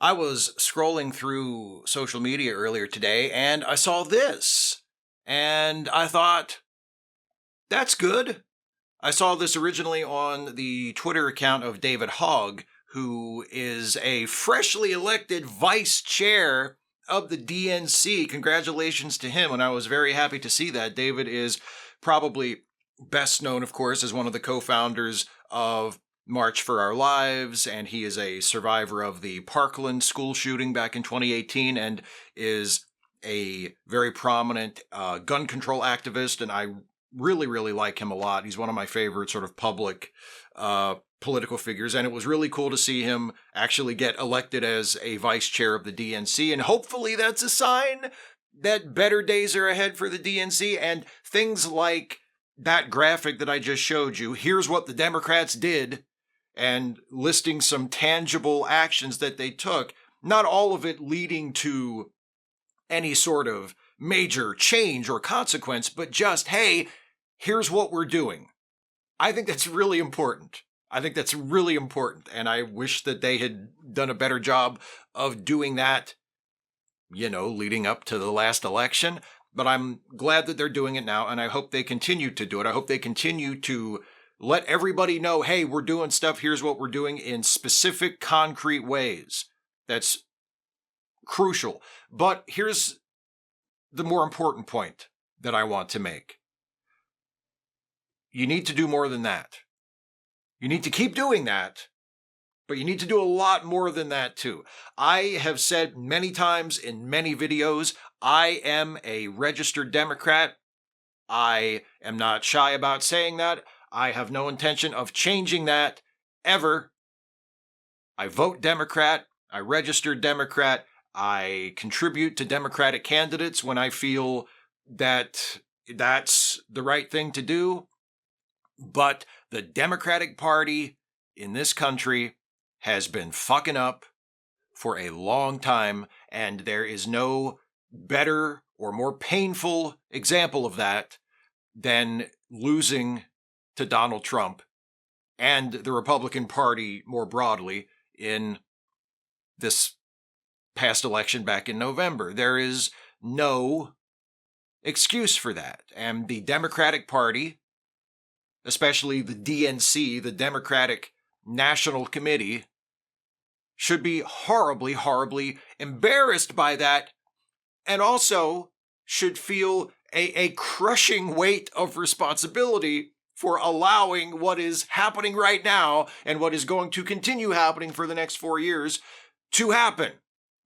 I was scrolling through social media earlier today and I saw this. And I thought, that's good. I saw this originally on the Twitter account of David Hogg, who is a freshly elected vice chair of the DNC. Congratulations to him. And I was very happy to see that. David is probably best known, of course, as one of the co-founders of March for Our Lives, and he is a survivor of the Parkland school shooting back in 2018 and is a very prominent gun control activist, and I really, really like him a lot. He's one of my favorite sort of public political figures, and it was really cool to see him actually get elected as a vice chair of the DNC, and hopefully that's a sign that better days are ahead for the DNC, and things like that graphic that I just showed you, here's what the Democrats did, and listing some tangible actions that they took, not all of it leading to any sort of major change or consequence, but just, hey, here's what we're doing. I think that's really important. And I wish that they had done a better job of doing that, leading up to the last election. But I'm glad that they're doing it now, and I hope they continue to do it. I hope they continue to let everybody know, hey, we're doing stuff, here's what we're doing in specific, concrete ways. That's crucial. But here's the more important point that I want to make. You need to do more than that. You need to keep doing that, but you need to do a lot more than that too. I have said many times in many videos, I am a registered Democrat. I am not shy about saying that. I have no intention of changing that ever. I vote Democrat. I register Democrat. I contribute to Democratic candidates when I feel that that's the right thing to do. But the Democratic Party in this country has been fucking up for a long time, and there is no better or more painful example of that than losing to Donald Trump and the Republican Party more broadly in this past election back in November. There is no excuse for that. And the Democratic Party, especially the DNC, the Democratic National Committee, should be horribly, horribly embarrassed by that, and also should feel a crushing weight of responsibility for allowing what is happening right now and what is going to continue happening for the next 4 years to happen.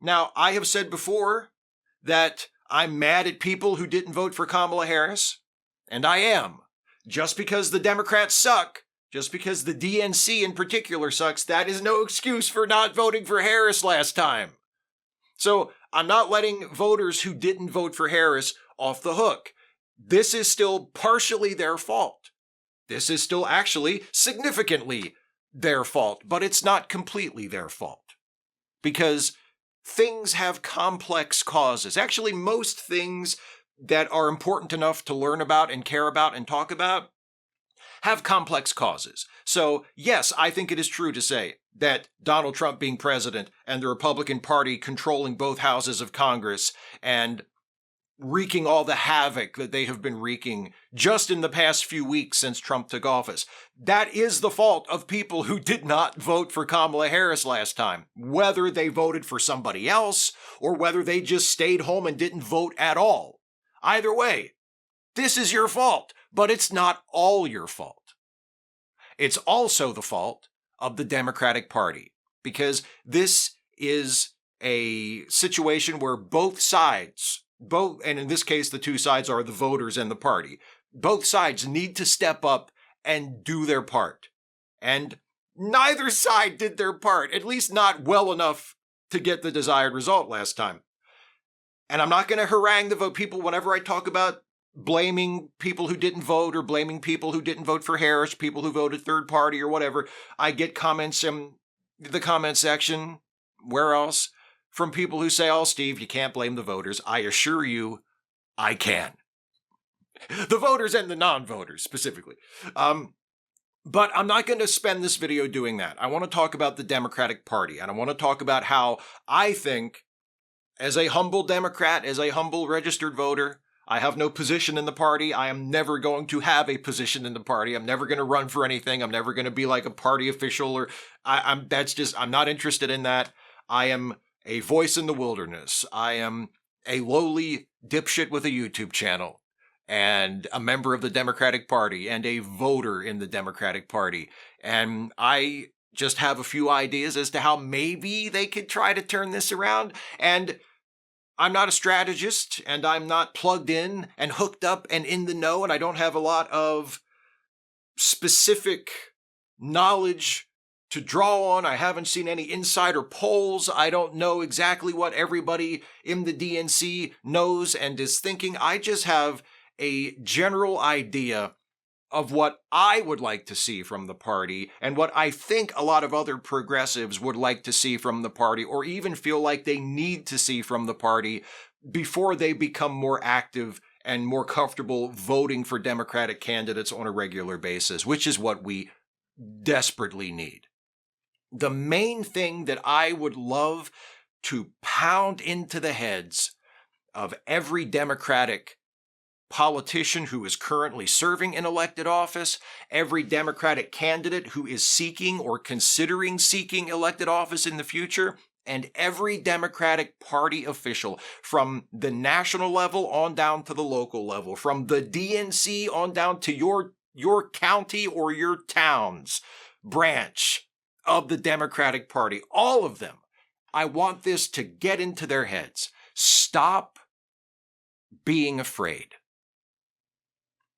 Now, I have said before that I'm mad at people who didn't vote for Kamala Harris, and I am. Just because the Democrats suck, just because the DNC in particular sucks, that is no excuse for not voting for Harris last time. So I'm not letting voters who didn't vote for Harris off the hook. This is still partially their fault. This is still actually significantly their fault, but it's not completely their fault. Because things have complex causes. Actually, most things that are important enough to learn about and care about and talk about have complex causes. So, yes, I think it is true to say that Donald Trump being president and the Republican Party controlling both houses of Congress and wreaking all the havoc that they have been wreaking just in the past few weeks since Trump took office, that is the fault of people who did not vote for Kamala Harris last time, whether they voted for somebody else or whether they just stayed home and didn't vote at all. Either way, this is your fault, but it's not all your fault. It's also the fault of the Democratic Party, because this is a situation where both sides, and in this case, the two sides are the voters and the party, both sides need to step up and do their part. And neither side did their part, at least not well enough to get the desired result last time. And I'm not going to harangue the vote people whenever I talk about blaming people who didn't vote or blaming people who didn't vote for Harris, people who voted third party or whatever. I get comments in the comment section, where else, from people who say, oh, Steve, you can't blame the voters. I assure you, I can. The voters and the non-voters, specifically. But I'm not going to spend this video doing that. I want to talk about the Democratic Party, and I want to talk about how I think, as a humble Democrat, as a humble registered voter, I have no position in the party. I am never going to have a position in the party. I'm never going to run for anything. I'm never going to be like a party official, or I'm not interested in that. I am a voice in the wilderness. I am a lowly dipshit with a YouTube channel, and a member of the Democratic Party, and a voter in the Democratic Party. And I just have a few ideas as to how maybe they could try to turn this around. And I'm not a strategist, and I'm not plugged in and hooked up and in the know, and I don't have a lot of specific knowledge to draw on. I haven't seen any insider polls. I don't know exactly what everybody in the DNC knows and is thinking. I just have a general idea of what I would like to see from the party, and what I think a lot of other progressives would like to see from the party, or even feel like they need to see from the party before they become more active and more comfortable voting for Democratic candidates on a regular basis, which is what we desperately need. The main thing that I would love to pound into the heads of every Democratic politician who is currently serving in elected office, every Democratic candidate who is seeking or considering seeking elected office in the future, and every Democratic Party official from the national level on down to the local level, from the DNC on down to your county or your town's branch of the Democratic Party, all of them. I want this to get into their heads. Stop being afraid.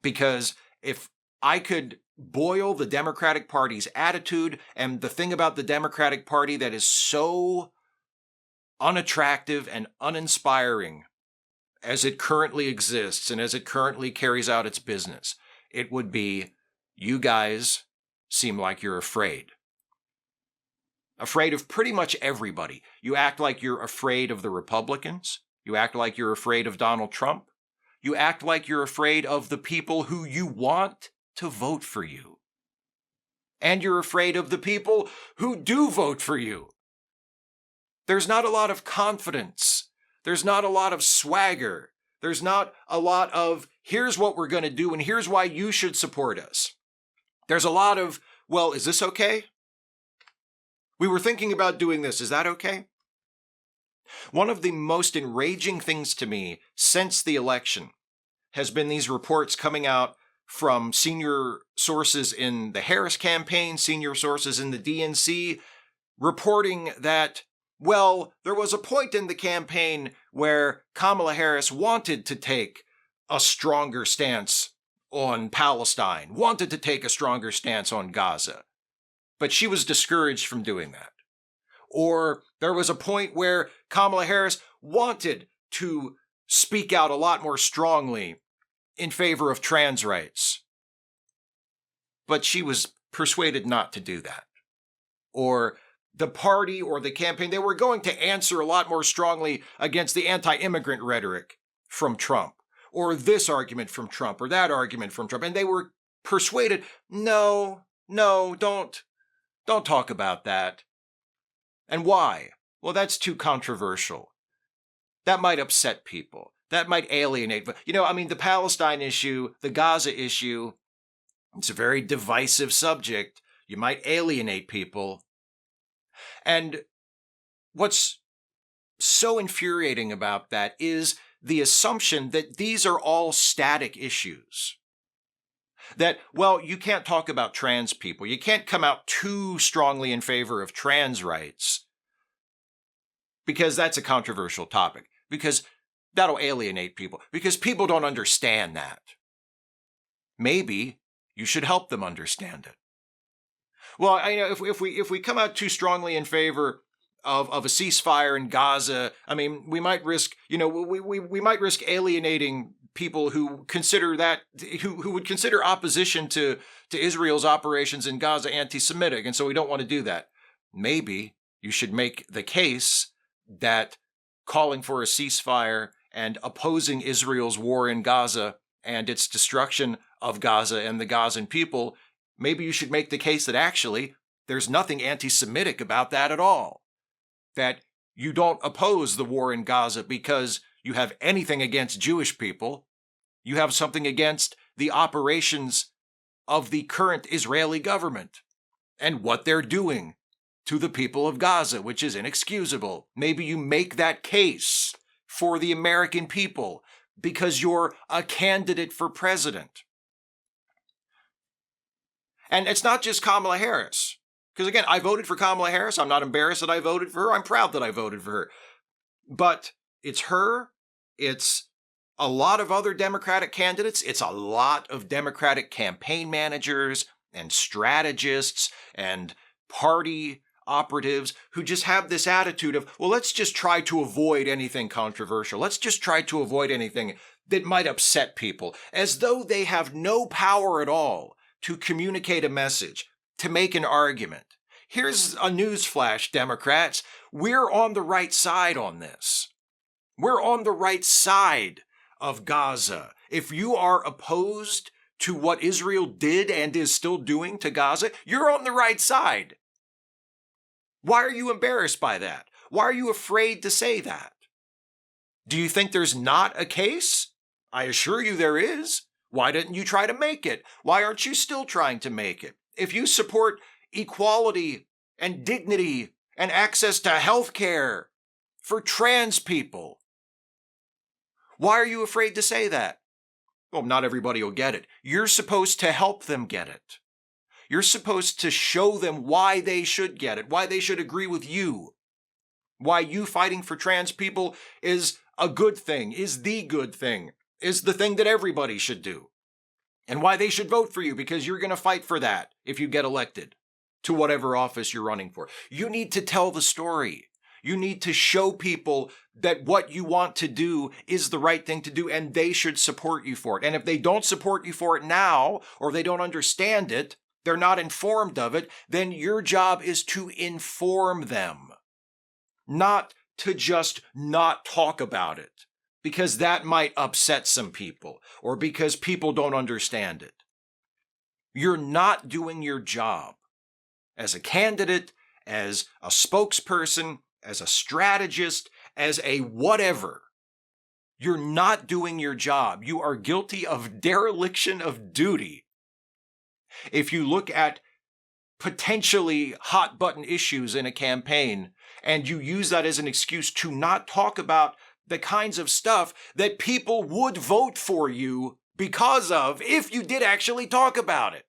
Because if I could boil the Democratic Party's attitude, and the thing about the Democratic Party that is so unattractive and uninspiring as it currently exists and as it currently carries out its business, it would be, you guys seem like you're afraid. Afraid of pretty much everybody. You act like you're afraid of the Republicans. You act like you're afraid of Donald Trump. You act like you're afraid of the people who you want to vote for you. And you're afraid of the people who do vote for you. There's not a lot of confidence. There's not a lot of swagger. There's not a lot of, here's what we're going to do and here's why you should support us. There's a lot of, well, is this okay? We were thinking about doing this. Is that okay? One of the most enraging things to me since the election has been these reports coming out from senior sources in the Harris campaign, senior sources in the DNC, reporting that, well, there was a point in the campaign where Kamala Harris wanted to take a stronger stance on Palestine, wanted to take a stronger stance on Gaza, but she was discouraged from doing that. Or there was a point where Kamala Harris wanted to speak out a lot more strongly in favor of trans rights, but she was persuaded not to do that. Or the party or the campaign, they were going to answer a lot more strongly against the anti-immigrant rhetoric from Trump, or this argument from Trump, or that argument from Trump, and they were persuaded, no, don't talk about that. And why? Well, that's too controversial. That might upset people. That might alienate. The Palestine issue, the Gaza issue, it's a very divisive subject. You might alienate people. And what's so infuriating about that is the assumption that these are all static issues. That, well, you can't talk about trans people. You can't come out too strongly in favor of trans rights because that's a controversial topic, because that'll alienate people, because people don't understand that. Maybe you should help them understand it. Well, if we come out too strongly in favor of a ceasefire in Gaza, we might risk, we might risk alienating people who consider that, who would consider opposition to Israel's operations in Gaza anti-Semitic, and so we don't want to do that. Maybe you should make the case that calling for a ceasefire and opposing Israel's war in Gaza and its destruction of Gaza and the Gazan people maybe you should make the case that actually there's nothing anti-Semitic about that at all. That you don't oppose the war in Gaza because you have anything against Jewish people. You have something against the operations of the current Israeli government and what they're doing to the people of Gaza, which is inexcusable. Maybe you make that case for the American people because you're a candidate for president. And it's not just Kamala Harris. Because again, I voted for Kamala Harris. I'm not embarrassed that I voted for her. I'm proud that I voted for her. But it's her. It's a lot of other Democratic candidates. It's a lot of Democratic campaign managers and strategists and party operatives who just have this attitude of, well, let's just try to avoid anything controversial. Let's just try to avoid anything that might upset people, as though they have no power at all to communicate a message, to make an argument. Here's a newsflash, Democrats. We're on the right side on this. We're on the right side of Gaza. If you are opposed to what Israel did and is still doing to Gaza, you're on the right side. Why are you embarrassed by that? Why are you afraid to say that? Do you think there's not a case? I assure you there is. Why didn't you try to make it? Why aren't you still trying to make it? If you support equality and dignity and access to health care for trans people, why are you afraid to say that? Well, not everybody will get it. You're supposed to help them get it. You're supposed to show them why they should get it, why they should agree with you, why you fighting for trans people is a good thing, is the good thing, is the thing that everybody should do, and why they should vote for you because you're going to fight for that if you get elected to whatever office you're running for. You need to tell the story. You need to show people that what you want to do is the right thing to do and they should support you for it. And if they don't support you for it now, or they don't understand it, they're not informed of it, then your job is to inform them, not to just not talk about it, because that might upset some people or because people don't understand it. You're not doing your job as a candidate, as a spokesperson, as a strategist, as a whatever. You're not doing your job. You are guilty of dereliction of duty. If you look at potentially hot button issues in a campaign and you use that as an excuse to not talk about the kinds of stuff that people would vote for you because of if you did actually talk about it.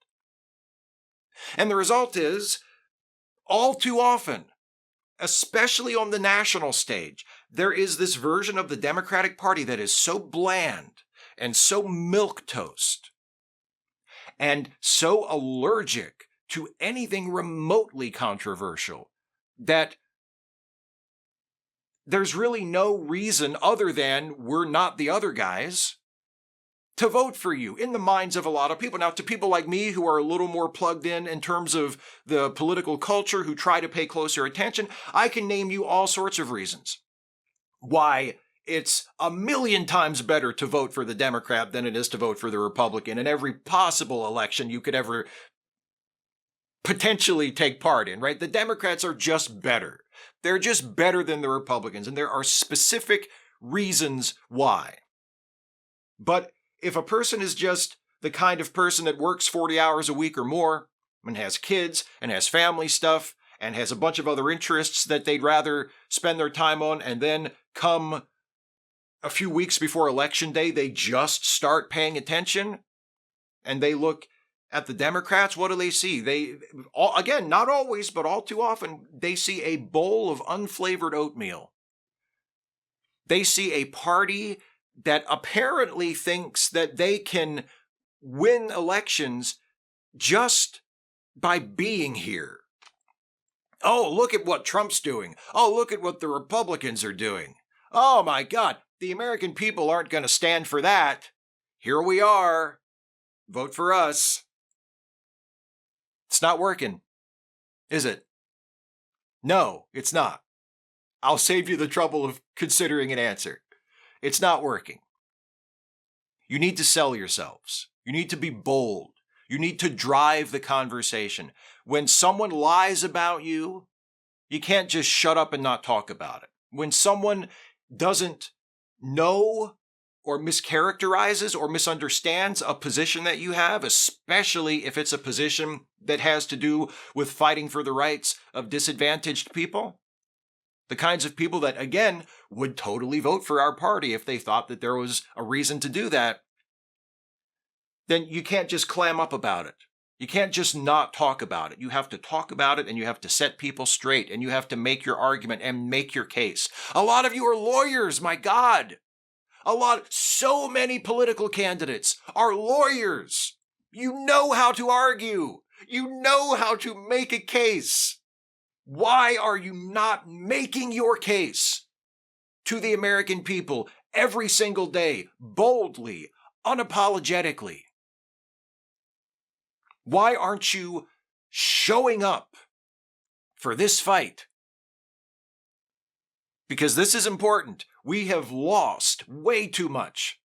And the result is, all too often, especially on the national stage, there is this version of the Democratic Party that is so bland and so milquetoast and so allergic to anything remotely controversial that there's really no reason other than we're not the other guys to vote for you in the minds of a lot of people. Now, to people like me who are a little more plugged in terms of the political culture, who try to pay closer attention, I can name you all sorts of reasons why it's a million times better to vote for the Democrat than it is to vote for the Republican in every possible election you could ever potentially take part in, right? The Democrats are just better. They're just better than the Republicans, and there are specific reasons why. But if a person is just the kind of person that works 40 hours a week or more and has kids and has family stuff and has a bunch of other interests that they'd rather spend their time on, and then come a few weeks before Election Day, they just start paying attention and they look at the Democrats, what do they see? Again, not always, but all too often, they see a bowl of unflavored oatmeal. They see a party that apparently thinks that they can win elections just by being here. Oh, look at what Trump's doing. Oh, look at what the Republicans are doing. Oh my God, the American people aren't going to stand for that. Here we are. Vote for us. It's not working, is it? No, it's not. I'll save you the trouble of considering an answer. It's not working. You need to sell yourselves. You need to be bold. You need to drive the conversation. When someone lies about you, you can't just shut up and not talk about it. When someone doesn't know or mischaracterizes or misunderstands a position that you have, especially if it's a position that has to do with fighting for the rights of disadvantaged people, the kinds of people that, again, would totally vote for our party if they thought that there was a reason to do that, then you can't just clam up about it. You can't just not talk about it. You have to talk about it, and you have to set people straight, and you have to make your argument and make your case. A lot of you are lawyers, my God. So many political candidates are lawyers. You know how to argue. You know how to make a case. Why are you not making your case to the American people every single day, boldly, unapologetically? Why aren't you showing up for this fight? Because this is important. We have lost way too much.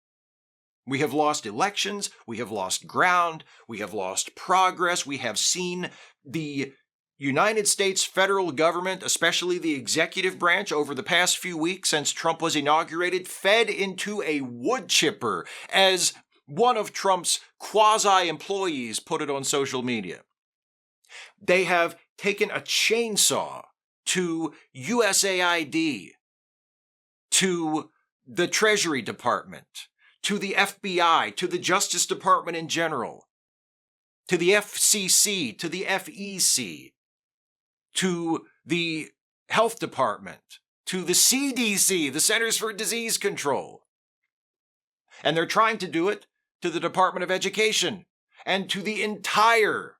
We have lost elections. We have lost ground. We have lost progress. We have seen the United States federal government, especially the executive branch, over the past few weeks since Trump was inaugurated, fed into a wood chipper, as one of Trump's quasi-employees put it on social media. They have taken a chainsaw to USAID, to the Treasury Department, to the FBI, to the Justice Department in general, to the FCC, to the FEC, to the Health Department, to the CDC, the Centers for Disease Control. And they're trying to do it to the Department of Education and to the entire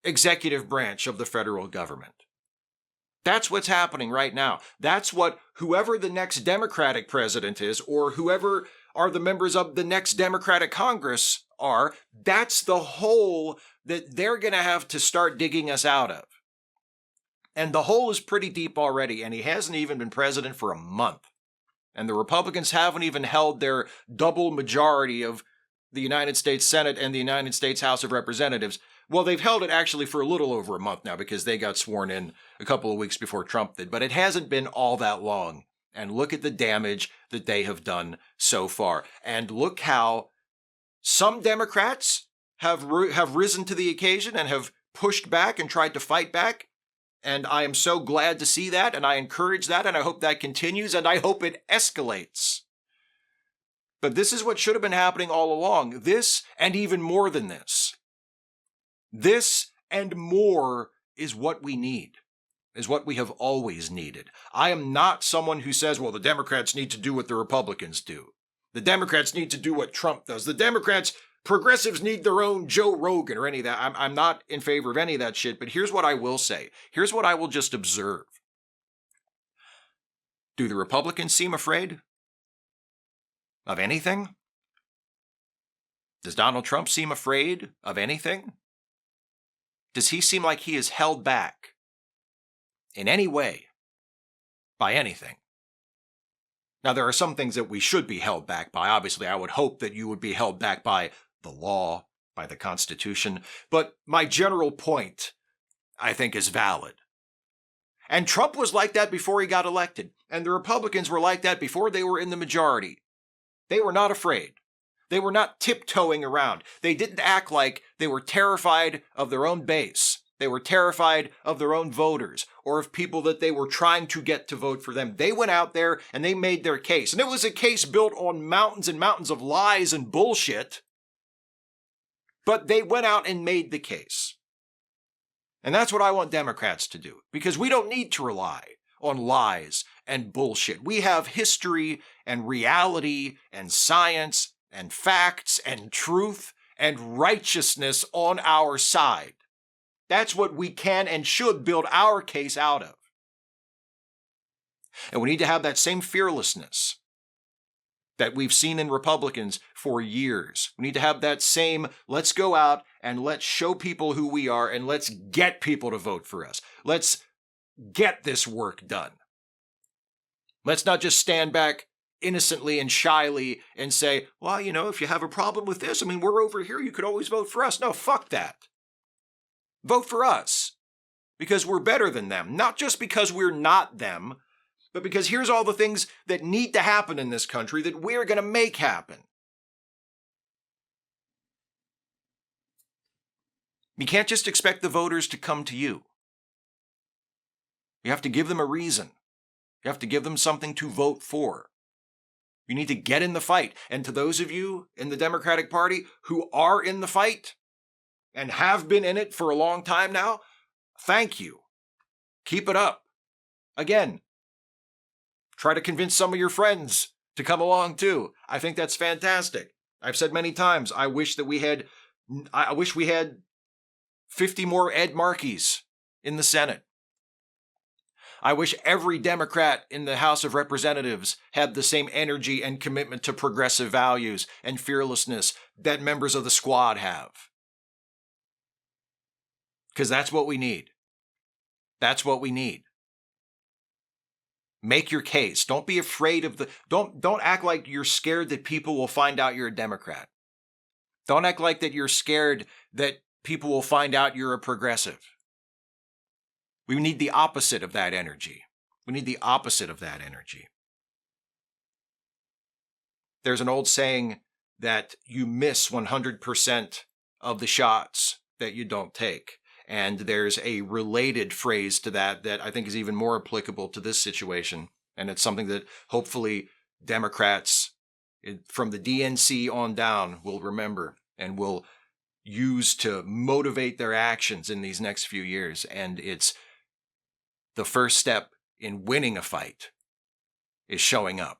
executive branch of the federal government. That's what's happening right now. That's what whoever the next Democratic president is, or whoever are the members of the next Democratic Congress are, that's the hole that they're going to have to start digging us out of. And the hole is pretty deep already, and he hasn't even been president for a month. And the Republicans haven't even held their double majority of the United States Senate and the United States House of Representatives. Well, they've held it actually for a little over a month now, because they got sworn in a couple of weeks before Trump did. But it hasn't been all that long. And look at the damage that they have done so far. And look how some Democrats have risen to the occasion and have pushed back and tried to fight back. And I am so glad to see that, and I encourage that, and I hope that continues, and I hope it escalates. But this is what should have been happening all along. This, and even more than this. This and more is what we need, is what we have always needed. I am not someone who says, well, the Democrats need to do what the Republicans do. The Democrats need to do what Trump does. Progressives need their own Joe Rogan or any of that. I'm not in favor of any of that shit, but here's what I will say. Here's what I will just observe. Do the Republicans seem afraid of anything? Does Donald Trump seem afraid of anything? Does he seem like he is held back in any way by anything? Now, there are some things that we should be held back by. Obviously, I would hope that you would be held back by the law, by the Constitution. But my general point, I think, is valid. And Trump was like that before he got elected. And the Republicans were like that before they were in the majority. They were not afraid. They were not tiptoeing around. They didn't act like they were terrified of their own base. They were terrified of their own voters or of people that they were trying to get to vote for them. They went out there and they made their case. And it was a case built on mountains and mountains of lies and bullshit. But they went out and made the case. And that's what I want Democrats to do, because we don't need to rely on lies and bullshit. We have history and reality and science and facts and truth and righteousness on our side. That's what we can and should build our case out of. And we need to have that same fearlessness that we've seen in Republicans for years. We need to have that same, let's go out and let's show people who we are and let's get people to vote for us. Let's get this work done. Let's not just stand back innocently and shyly and say, well, if you have a problem with this, we're over here. You could always vote for us. No, fuck that. Vote for us because we're better than them. Not just because we're not them, but because here's all the things that need to happen in this country that we're going to make happen. You can't just expect the voters to come to you. You have to give them a reason. You have to give them something to vote for. You need to get in the fight. And to those of you in the Democratic Party who are in the fight and have been in it for a long time now, thank you. Keep it up. Again, try to convince some of your friends to come along too. I think that's fantastic. I've said many times, I wish we had 50 more Ed Markeys in the Senate. I wish every Democrat in the House of Representatives had the same energy and commitment to progressive values and fearlessness that members of the squad have. Because that's what we need. That's what we need. Make your case. Don't be afraid of don't act like you're scared that people will find out you're a Democrat. Don't act like that you're scared that people will find out you're a progressive. We need the opposite of that energy. We need the opposite of that energy. There's an old saying that you miss 100% of the shots that you don't take. And there's a related phrase to that I think is even more applicable to this situation. And it's something that hopefully Democrats from the DNC on down will remember and will use to motivate their actions in these next few years. And it's the first step in winning a fight is showing up.